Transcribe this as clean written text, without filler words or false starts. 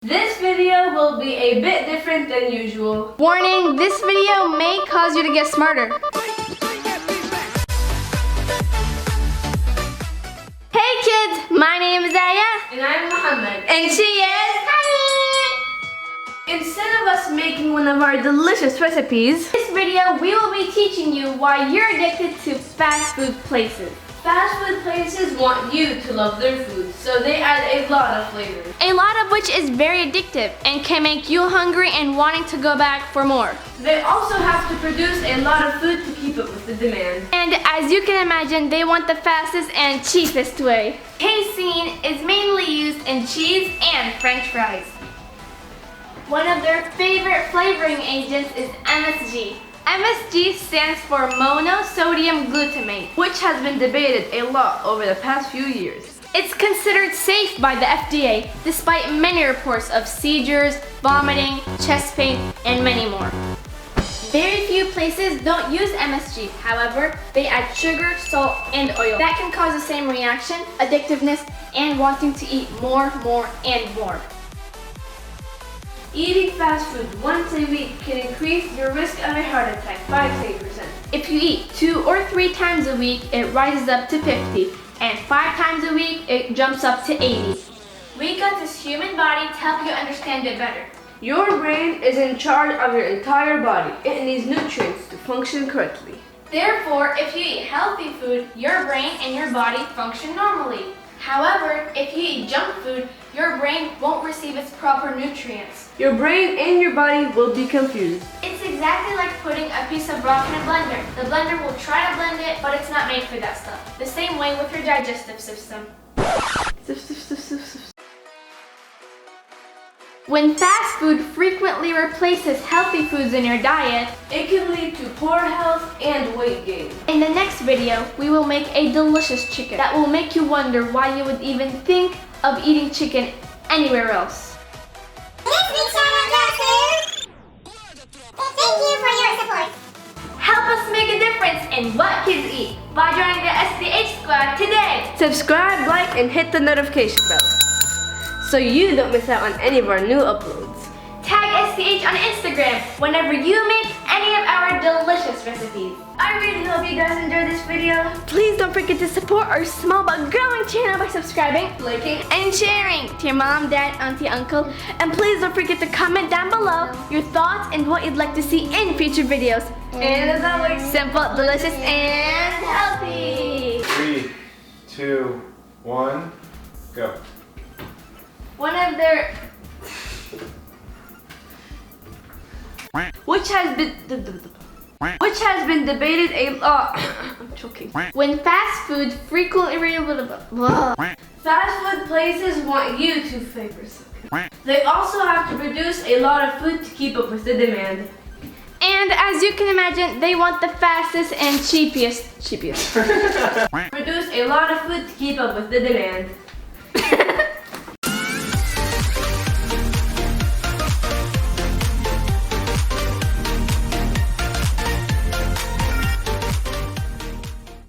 This video will be a bit different than usual. Warning, this video may cause you to get smarter. Hey kids, my name is Aya. And I'm Muhammad. And she is Instead of us making one of our delicious recipes, this video we will be teaching you why you're addicted to fast food places. fast food places want you to love their food, so they add a lot of flavors. A lot of which is very addictive and can make you hungry and wanting to go back for more. They also have to produce a lot of food to keep up with the demand. And as you can imagine, they want the fastest and cheapest way. Casein is mainly used in cheese and French fries. One of their favorite flavoring agents is MSG. MSG stands for monosodium glutamate, Which has been debated a lot over the past few years. It's considered safe by the FDA, despite many reports of seizures, vomiting, chest pain, and many more. Very few places don't use MSG. However, they add sugar, salt, and oil. That can cause the same reaction, addictiveness, and wanting to eat more, and more. Eating fast food once a week can increase your risk of a heart attack by 10%. If you eat 2 or 3 times a week, it rises up to 50, and 5 times a week, it jumps up to 80. We got this human body to help you understand it better. Your brain is in charge of your entire body. It needs nutrients to function correctly. Therefore, if you eat healthy food, your brain and your body function normally. However, if you eat junk food, your brain won't receive its proper nutrients. Your brain and your body will be confused. It's exactly like putting a piece of rock in a blender. The blender will try to blend it, but it's not made for that stuff. The same way with your digestive system. When fast food frequently replaces healthy foods in your diet, It can lead to poor health and weight gain. in the next video, we will make a delicious chicken that will make you wonder why you would even think of eating chicken anywhere else. Thank you for your support. Help us make a difference in what kids eat by joining the SDH squad today. Subscribe, like, and hit the notification bell so you don't miss out on any of our new uploads. Tag SDH on Instagram whenever you make any of our delicious recipes. I really hope you guys enjoyed this video. Please don't forget to support our small but growing channel by subscribing, Liking, and sharing to your mom, dad, auntie, uncle. And please don't forget to comment down below your thoughts and what you'd like to see in future videos. and as always, Simple, delicious, and healthy. 3, 2, 1, go. One of their which has been debated a lot. I'm choking. when fast food frequently Fast food places want you to favor something. They also have to produce a lot of food to keep up with the demand. And as you can imagine, they want the fastest and cheapest. Produce a lot of food to keep up with the demand.